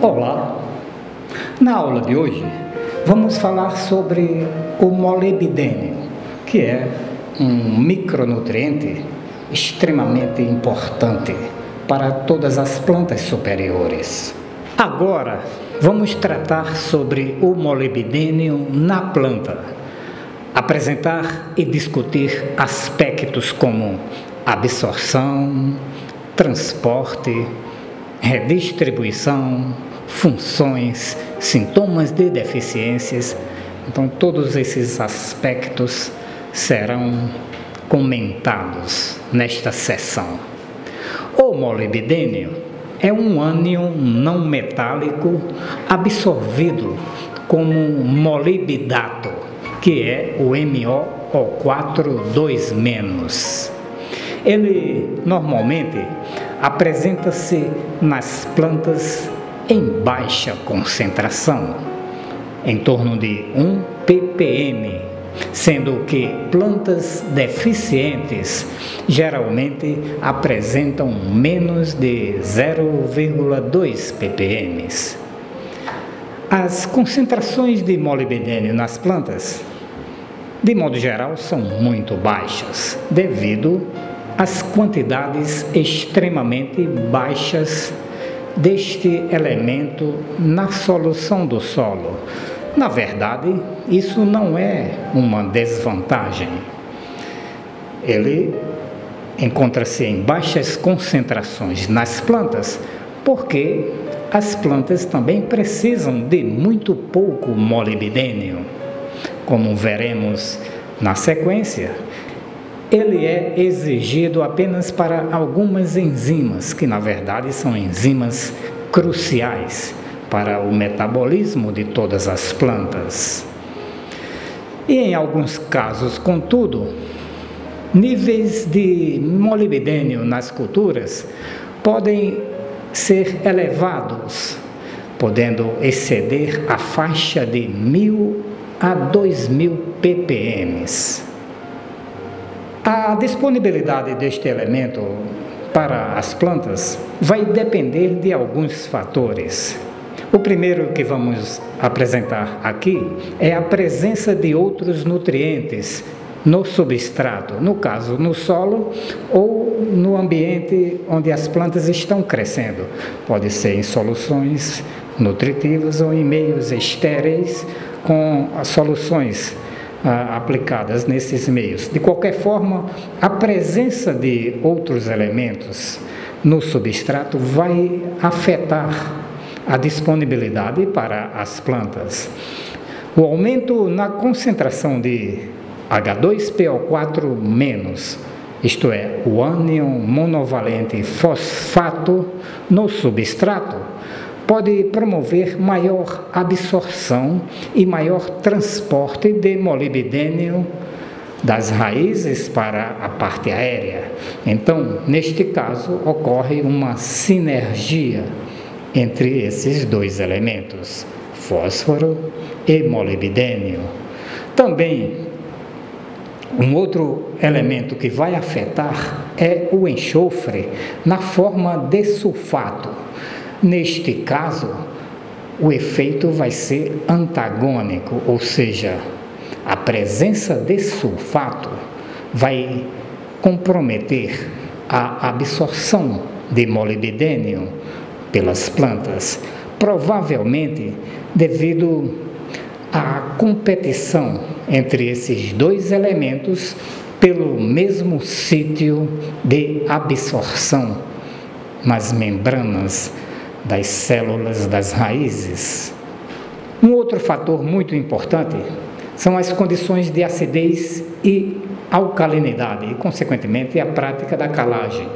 Olá! Na aula de hoje vamos falar sobre o molibdênio, que é um micronutriente extremamente importante para todas as plantas superiores. Agora vamos tratar sobre o molibdênio na planta, apresentar e discutir aspectos como absorção, transporte, redistribuição, funções, sintomas de deficiências. Então, todos esses aspectos serão comentados nesta sessão. O molibdênio é um ânion não metálico absorvido como molibdato, que é o MoO4 2-. Ele normalmente apresenta-se nas plantas em baixa concentração, em torno de 1 ppm, sendo que plantas deficientes geralmente apresentam menos de 0,2 ppm. As concentrações de molibdênio nas plantas, de modo geral, são muito baixas, devido às quantidades extremamente baixas deste elemento na solução do solo. Na verdade, isso não é uma desvantagem. Ele encontra-se em baixas concentrações nas plantas, porque as plantas também precisam de muito pouco molibdênio. Como veremos na sequência, ele é exigido apenas para algumas enzimas, que na verdade são enzimas cruciais para o metabolismo de todas as plantas. E em alguns casos, contudo, níveis de molibdênio nas culturas podem ser elevados, podendo exceder a faixa de 1.000 a 2.000 ppm. A disponibilidade deste elemento para as plantas vai depender de alguns fatores. O primeiro que vamos apresentar aqui é a presença de outros nutrientes no substrato, no caso no solo ou no ambiente onde as plantas estão crescendo. Pode ser em soluções nutritivas ou em meios estéreis com as soluções aplicadas nesses meios. De qualquer forma, a presença de outros elementos no substrato vai afetar a disponibilidade para as plantas. O aumento na concentração de H2PO4-, isto é, o ânion monovalente fosfato no substrato, pode promover maior absorção e maior transporte de molibdênio das raízes para a parte aérea. Então, neste caso, ocorre uma sinergia entre esses dois elementos, fósforo e molibdênio. Também, um outro elemento que vai afetar é o enxofre na forma de sulfato. Neste caso, o efeito vai ser antagônico, ou seja, a presença de sulfato vai comprometer a absorção de molibdênio pelas plantas, provavelmente devido à competição entre esses dois elementos pelo mesmo sítio de absorção nas membranas das células das raízes. Um outro fator muito importante são as condições de acidez e alcalinidade e, consequentemente, a prática da calagem.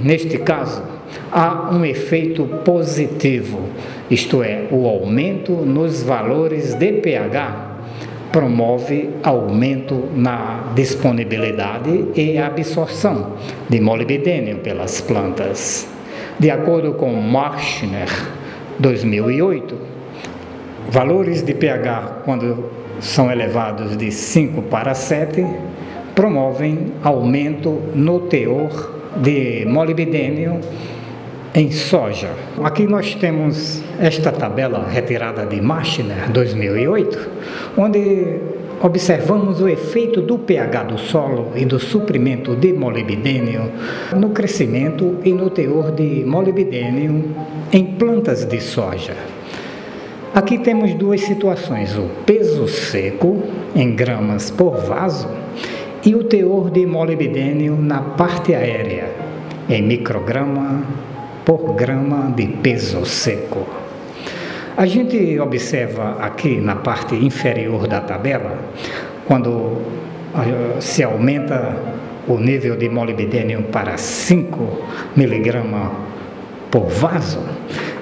Neste caso, há um efeito positivo, isto é, o aumento nos valores de pH promove aumento na disponibilidade e absorção de molibdênio pelas plantas. De acordo com Marchner, 2008, valores de pH, quando são elevados de 5 para 7, promovem aumento no teor de molibdênio em soja. Aqui nós temos esta tabela retirada de Marshner 2008, onde observamos o efeito do pH do solo e do suprimento de molibdênio no crescimento e no teor de molibdênio em plantas de soja. Aqui temos duas situações, o peso seco em gramas por vaso e o teor de molibdênio na parte aérea em micrograma por grama de peso seco. A gente observa aqui na parte inferior da tabela, quando se aumenta o nível de molibdênio para 5 mg por vaso,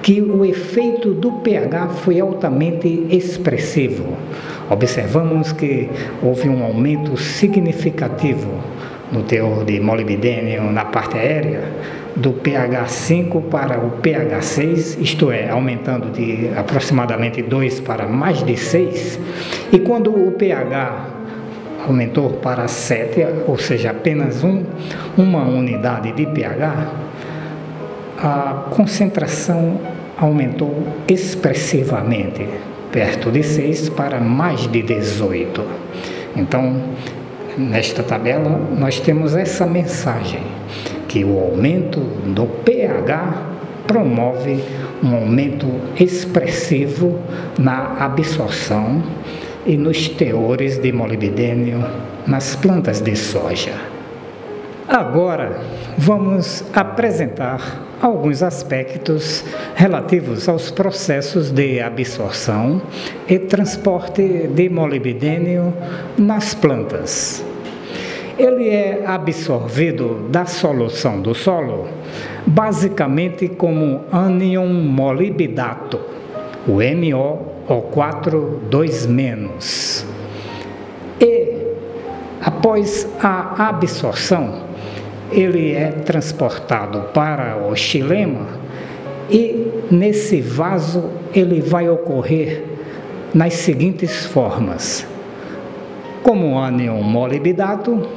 que o efeito do pH foi altamente expressivo. Observamos que houve um aumento significativo no teor de molibdênio na parte aérea, do pH 5 para o pH 6, isto é, aumentando de aproximadamente 2 para mais de 6, e quando o pH aumentou para 7, ou seja, apenas uma unidade de pH, a concentração aumentou expressivamente, perto de 6 para mais de 18. Então, nesta tabela, nós temos essa mensagem, que o aumento do pH promove um aumento expressivo na absorção e nos teores de molibdênio nas plantas de soja. Agora, vamos apresentar alguns aspectos relativos aos processos de absorção e transporte de molibdênio nas plantas. Ele é absorvido da solução do solo basicamente como ânion molibdato, o MoO4 2-. E após a absorção, ele é transportado para o xilema e nesse vaso ele vai ocorrer nas seguintes formas: como ânion molibdato,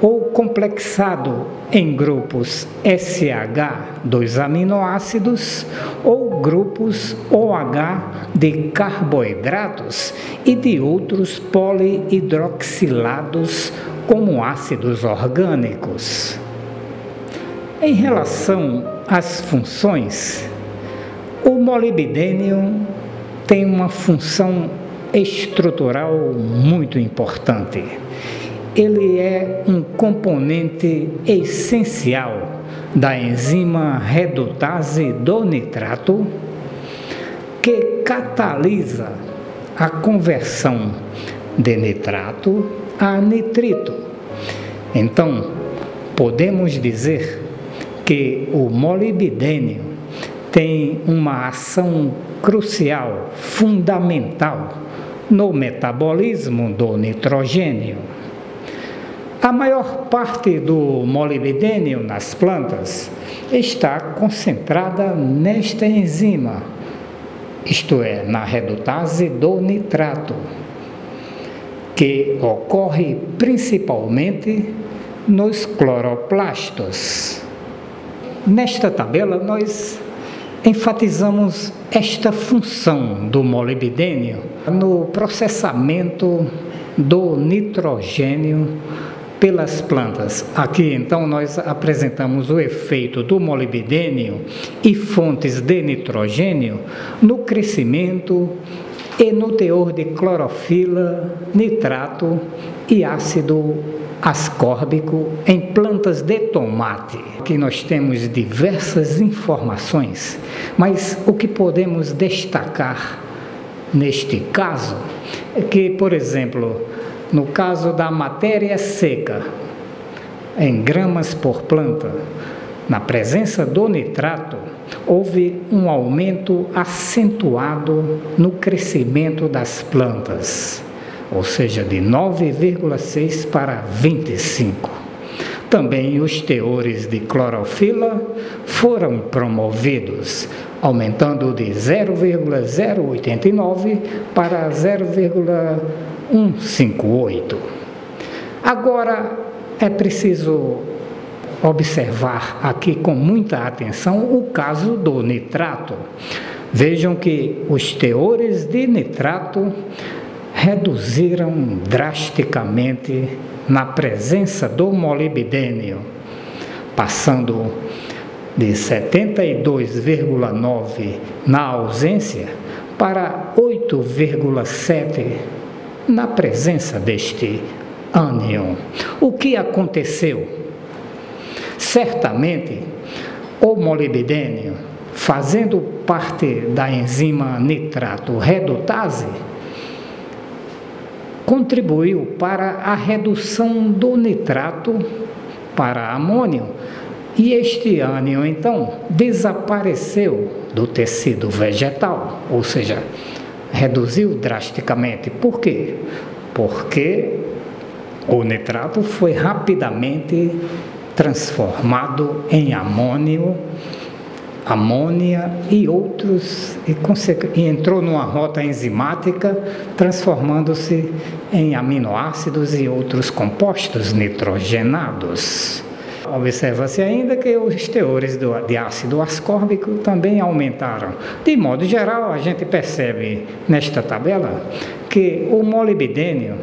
ou complexado em grupos SH dos aminoácidos ou grupos OH de carboidratos e de outros polihidroxilados como ácidos orgânicos. Em relação às funções, o molibdênio tem uma função estrutural muito importante. Ele é um componente essencial da enzima redutase do nitrato, que catalisa a conversão de nitrato a nitrito. Então, podemos dizer que o molibdênio tem uma ação crucial, fundamental, no metabolismo do nitrogênio. A maior parte do molibdênio nas plantas está concentrada nesta enzima, isto é, na redutase do nitrato, que ocorre principalmente nos cloroplastos. Nesta tabela, nós enfatizamos esta função do molibdênio no processamento do nitrogênio pelas plantas. Aqui, então, nós apresentamos o efeito do molibdênio e fontes de nitrogênio no crescimento e no teor de clorofila, nitrato e ácido ascórbico em plantas de tomate. Aqui nós temos diversas informações, mas o que podemos destacar neste caso é que, por exemplo, no caso da matéria seca, em gramas por planta, na presença do nitrato, houve um aumento acentuado no crescimento das plantas, ou seja, de 9,6 para 25. Também os teores de clorofila foram promovidos, aumentando de 0,089 para 0,158. Agora, é preciso observar aqui com muita atenção o caso do nitrato. Vejam que os teores de nitrato reduziram drasticamente na presença do molibdênio, passando de 72,9 na ausência para 8,7 na presença deste ânion. O que aconteceu? Certamente, o molibdênio, fazendo parte da enzima nitrato redutase, contribuiu para a redução do nitrato para amônio, e este ânion, então, desapareceu do tecido vegetal, ou seja, reduziu drasticamente. Por quê? Porque o nitrato foi rapidamente transformado em amônia e outros, e entrou numa rota enzimática, transformando-se em aminoácidos e outros compostos nitrogenados. Observa-se ainda que os teores de ácido ascórbico também aumentaram. De modo geral, a gente percebe nesta tabela que o molibdênio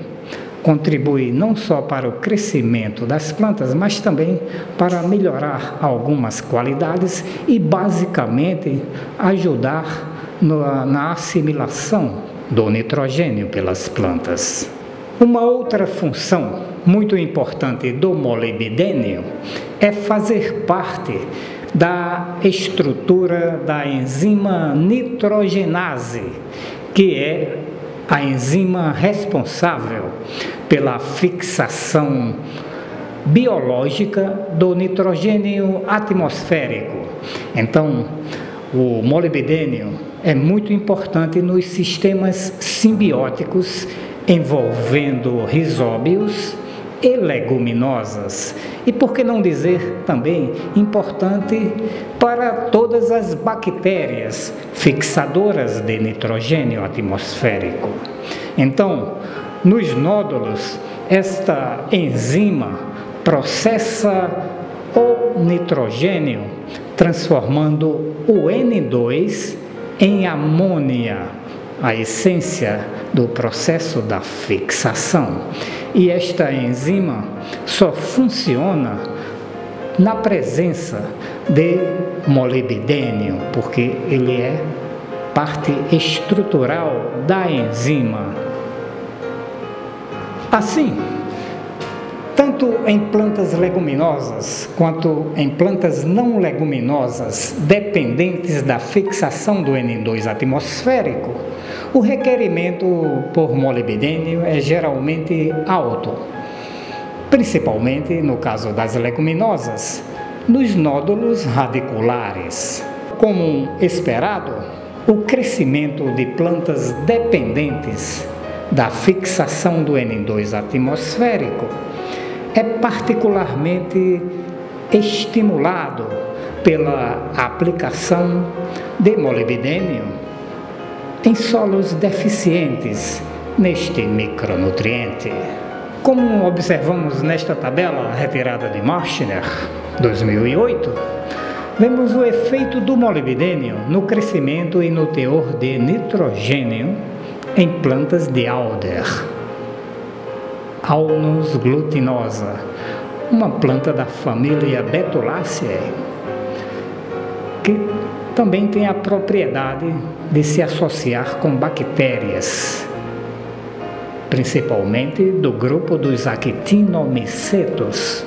contribui não só para o crescimento das plantas, mas também para melhorar algumas qualidades e, basicamente, ajudar na assimilação do nitrogênio pelas plantas. Uma outra função muito importante do molibdênio é fazer parte da estrutura da enzima nitrogenase, que é a enzima responsável pela fixação biológica do nitrogênio atmosférico. Então, o molibdênio é muito importante nos sistemas simbióticos envolvendo rizóbios e leguminosas. E por que não dizer também importante para todas as bactérias fixadoras de nitrogênio atmosférico. Então, nos nódulos, esta enzima processa o nitrogênio, transformando o N2 em amônia, a essência do processo da fixação. E esta enzima só funciona na presença de molibdênio, porque ele é parte estrutural da enzima. Assim, tanto em plantas leguminosas quanto em plantas não leguminosas dependentes da fixação do N2 atmosférico, o requerimento por molibdênio é geralmente alto, principalmente no caso das leguminosas, nos nódulos radiculares. Como esperado, o crescimento de plantas dependentes da fixação do N2 atmosférico é particularmente estimulado pela aplicação de molibdênio em solos deficientes neste micronutriente. Como observamos nesta tabela retirada de Marshner, 2008, vemos o efeito do molibdênio no crescimento e no teor de nitrogênio em plantas de alder. Alnus glutinosa, uma planta da família Betulaceae, que também tem a propriedade de se associar com bactérias, principalmente do grupo dos actinomicetos,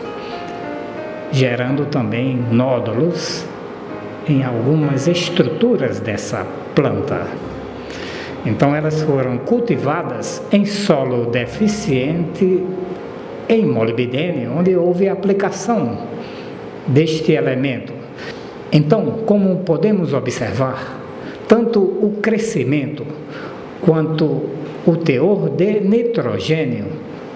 gerando também nódulos em algumas estruturas dessa planta. Então, elas foram cultivadas em solo deficiente em molibdênio, onde houve aplicação deste elemento. Então, como podemos observar, tanto o crescimento quanto o teor de nitrogênio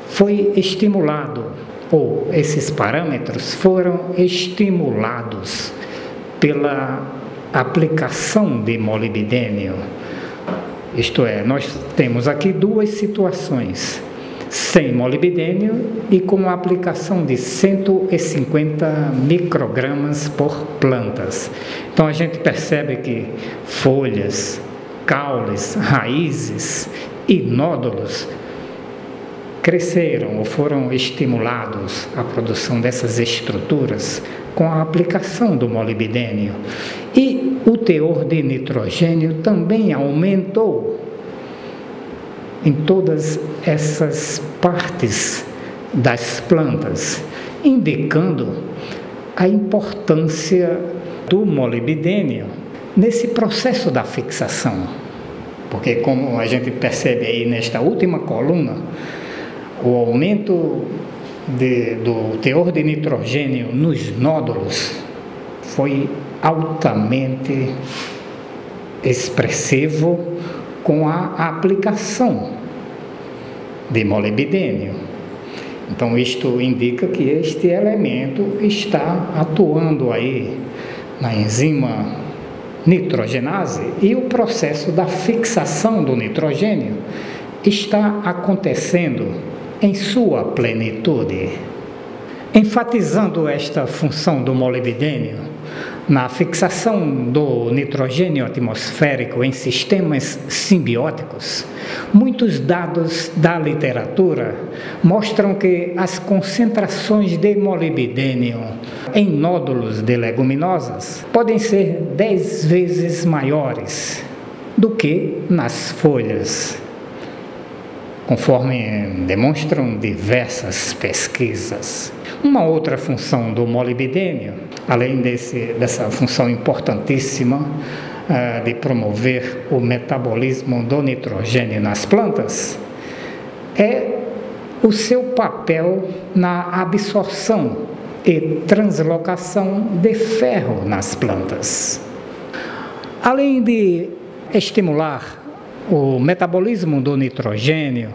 foi estimulado, ou esses parâmetros foram estimulados pela aplicação de molibdênio. Isto é, nós temos aqui duas situações. sem molibdênio e com a aplicação de 150 microgramas por plantas. Então a gente percebe que folhas, caules, raízes e nódulos cresceram ou foram estimulados à produção dessas estruturas com a aplicação do molibdênio. E o teor de nitrogênio também aumentou em todas essas partes das plantas, indicando a importância do molibdênio nesse processo da fixação. Porque, como a gente percebe aí nesta última coluna, o aumento do teor de nitrogênio nos nódulos foi altamente expressivo com a aplicação de molibdênio. Então isto indica que este elemento está atuando aí na enzima nitrogenase e o processo da fixação do nitrogênio está acontecendo em sua plenitude. Enfatizando esta função do molibdênio na fixação do nitrogênio atmosférico em sistemas simbióticos, muitos dados da literatura mostram que as concentrações de molibdênio em nódulos de leguminosas podem ser 10 vezes maiores do que nas folhas, conforme demonstram diversas pesquisas. Uma outra função do molibdênio, além dessa função importantíssima de promover o metabolismo do nitrogênio nas plantas, é o seu papel na absorção e translocação de ferro nas plantas. Além de estimular o metabolismo do nitrogênio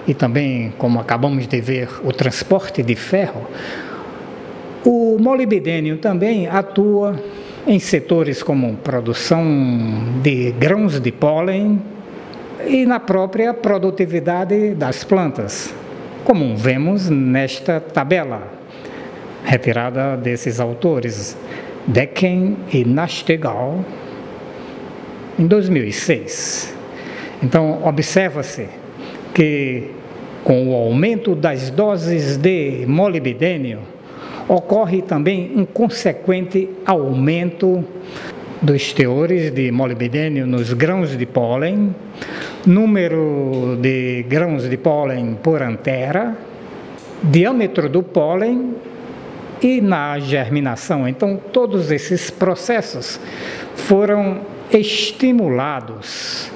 e também, como acabamos de ver, o transporte de ferro, o molibdênio também atua em setores como produção de grãos de pólen e na própria produtividade das plantas, como vemos nesta tabela, retirada desses autores, Decken e Nastegal, em 2006. Então, observa-se que, com o aumento das doses de molibdênio, ocorre também um consequente aumento dos teores de molibdênio nos grãos de pólen, número de grãos de pólen por antera, diâmetro do pólen e na germinação. Então, todos esses processos foram estimulados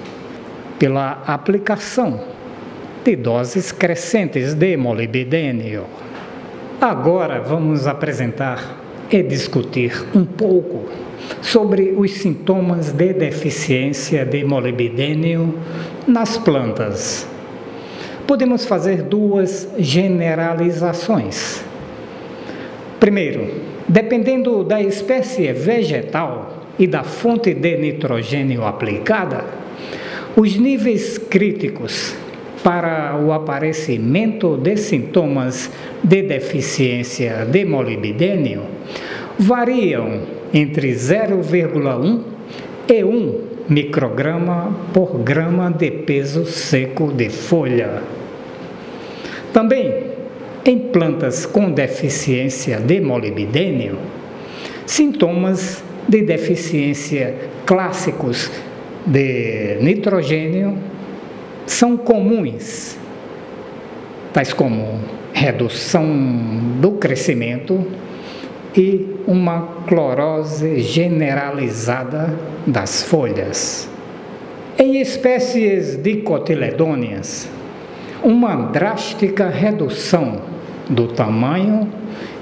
pela aplicação de doses crescentes de molibdênio. Agora vamos apresentar e discutir um pouco sobre os sintomas de deficiência de molibdênio nas plantas. Podemos fazer duas generalizações. Primeiro, dependendo da espécie vegetal e da fonte de nitrogênio aplicada, os níveis críticos para o aparecimento de sintomas de deficiência de molibdênio variam entre 0,1 e 1 micrograma por grama de peso seco de folha. Também, em plantas com deficiência de molibdênio, sintomas de deficiência clássicos de nitrogênio são comuns, tais como redução do crescimento e uma clorose generalizada das folhas. Em espécies dicotiledôneas, uma drástica redução do tamanho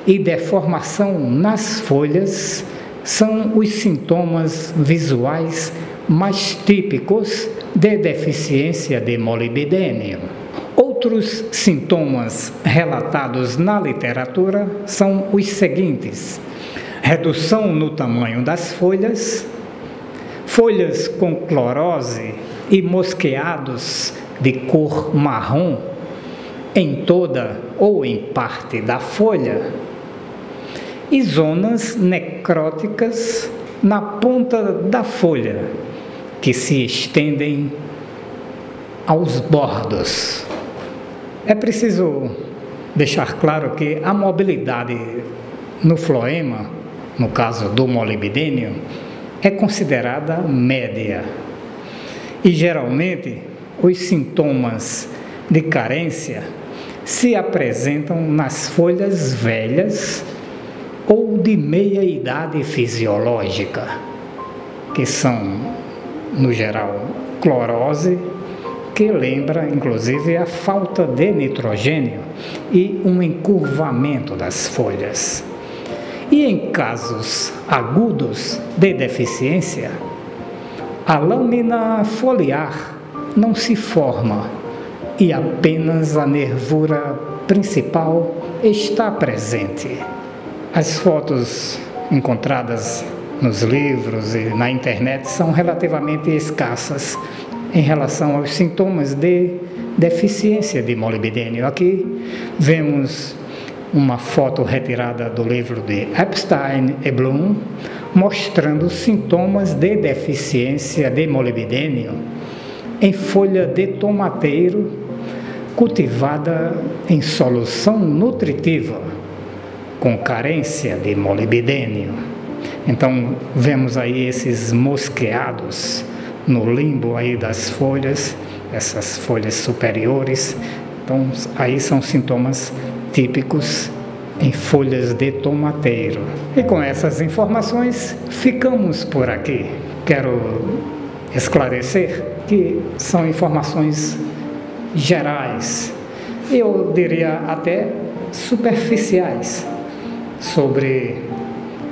e deformação nas folhas são os sintomas visuais mais típicos de deficiência de molibdênio. Outros sintomas relatados na literatura são os seguintes: redução no tamanho das folhas, folhas com clorose e mosqueados de cor marrom, em toda ou em parte da folha, e zonas necróticas na ponta da folha, que se estendem aos bordos. É preciso deixar claro que a mobilidade no floema, no caso do molibdênio, é considerada média. E geralmente os sintomas de carência se apresentam nas folhas velhas ou de meia-idade fisiológica, que são, no geral, clorose, que lembra, inclusive, a falta de nitrogênio e um encurvamento das folhas. E em casos agudos de deficiência, a lâmina foliar não se forma e apenas a nervura principal está presente. As fotos encontradas nos livros e na internet são relativamente escassas em relação aos sintomas de deficiência de molibdênio. Aqui vemos uma foto retirada do livro de Epstein e Bloom, mostrando sintomas de deficiência de molibdênio em folha de tomateiro cultivada em solução nutritiva, com carência de molibdênio. Então, vemos aí esses mosqueados no limbo aí das folhas, essas folhas superiores. Então, aí são sintomas típicos em folhas de tomateiro. E com essas informações, ficamos por aqui. Quero esclarecer que são informações gerais, eu diria até superficiais, sobre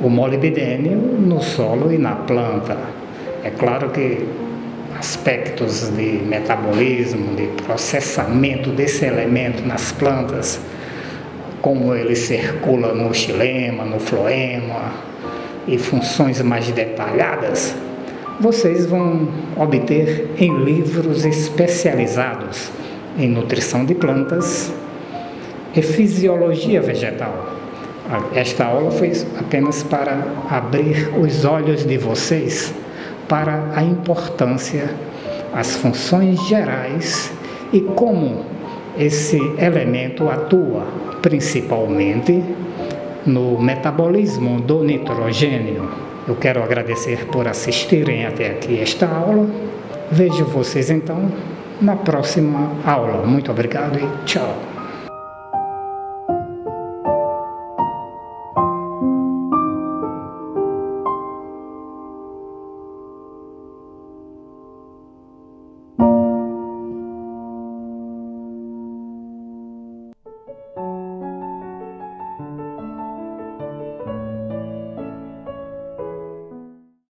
o molibdênio no solo e na planta. É claro que aspectos de metabolismo, de processamento desse elemento nas plantas, como ele circula no xilema, no floema e funções mais detalhadas, vocês vão obter em livros especializados em nutrição de plantas e fisiologia vegetal. Esta aula foi apenas para abrir os olhos de vocês para a importância, as funções gerais e como esse elemento atua principalmente no metabolismo do nitrogênio. Eu quero agradecer por assistirem até aqui esta aula. Vejo vocês então na próxima aula. Muito obrigado e tchau.